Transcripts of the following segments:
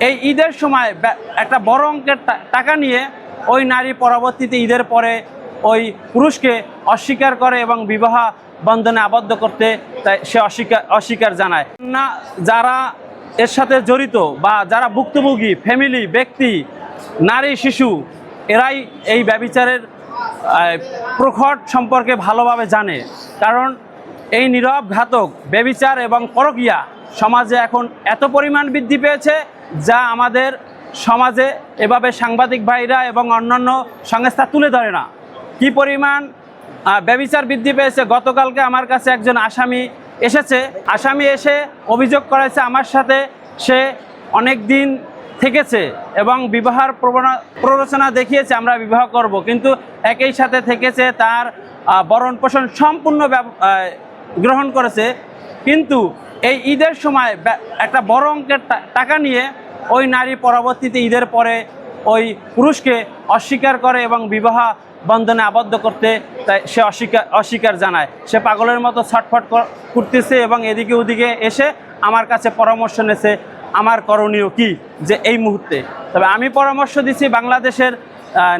এই ঈদের সময় একটা বড় অঙ্কের টাকা নিয়ে ওই নারী পরবর্তীতে ঈদের পরে ওই পুরুষকে অস্বীকার করে এবং বিবাহ বন্ধনে আবদ্ধ করতে সে অস্বীকার জানায় না। যারা এর সাথে জড়িত বা যারা ভুক্তভোগী ফ্যামিলি ব্যক্তি নারী শিশু এরাই এই ব্যভিচারের প্রখট সম্পর্কে ভালোভাবে জানে। কারণ এই নীরব ঘাতক ব্যভিচার এবং পরকীয়া সমাজে এখন এত পরিমাণ বৃদ্ধি পেয়েছে যা আমাদের সমাজে এভাবে সাংবাদিক ভাইরা এবং অন্যান্য সংস্থা তুলে ধরে না। কি পরিমাণ ব্যভিচার বৃদ্ধি পেয়েছে। গতকালকে আমার কাছে একজন আসামি এসে অভিযোগ করেছে আমার সাথে সে অনেক দিন থেকেছে এবং বিবাহের প্ররোচনা দেখিয়েছে আমরা বিবাহ করব, কিন্তু একই সাথে থেকেছে, তার ভরণ পোষণ সম্পূর্ণ গ্রহণ করেছে। কিন্তু এই ঈদের সময় একটা বড় অঙ্কের টাকা নিয়ে ওই নারী পরবর্তীতে ঈদের পরে ওই পুরুষকে অস্বীকার করে এবং বিবাহ বন্ধনে আবদ্ধ করতে সে অস্বীকার জানায়। সে পাগলের মতো ছটফট করতেছে এবং এদিকে ওদিকে এসে আমার কাছে পরামর্শ নেছে আমার করণীয় কি যে এই মুহূর্তে। তবে আমি পরামর্শ দিচ্ছি বাংলাদেশের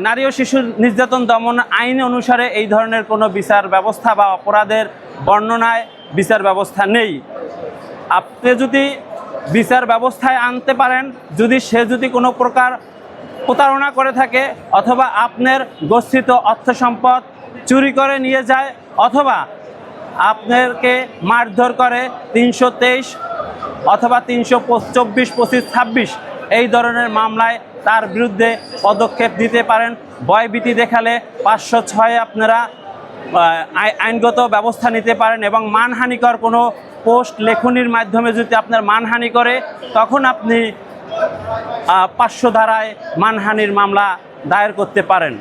নারী ও শিশু নির্যাতন দমন আইন অনুসারে এই ধরনের কোনো বিচার ব্যবস্থা বা অপরাধের বর্ণনায় বিচার ব্যবস্থা নেই। আপনি যদি বিচার ব্যবস্থায় আনতে পারেন, সে যদি কোনো প্রকার প্রতারণা করে থাকে অথবা আপনার গচ্ছিত অর্থ সম্পদ চুরি করে নিয়ে যায় অথবা আপনাকে মারধর করে 323 অথবা 324, 25, 26 এই ধরনের মামলায় তার বিরুদ্ধে পদক্ষেপ দিতে পারেন। ভয়ভীতি দেখালে 506 আপনারা আইনগত ব্যবস্থা নিতে পারেন এবং মানহানিকর কোনো পোস্ট লেখনির মাধ্যমে যদি আপনার মানহানি করে তখন আপনি 500 ধারায় মানহানির মামলা দায়ের করতে পারেন।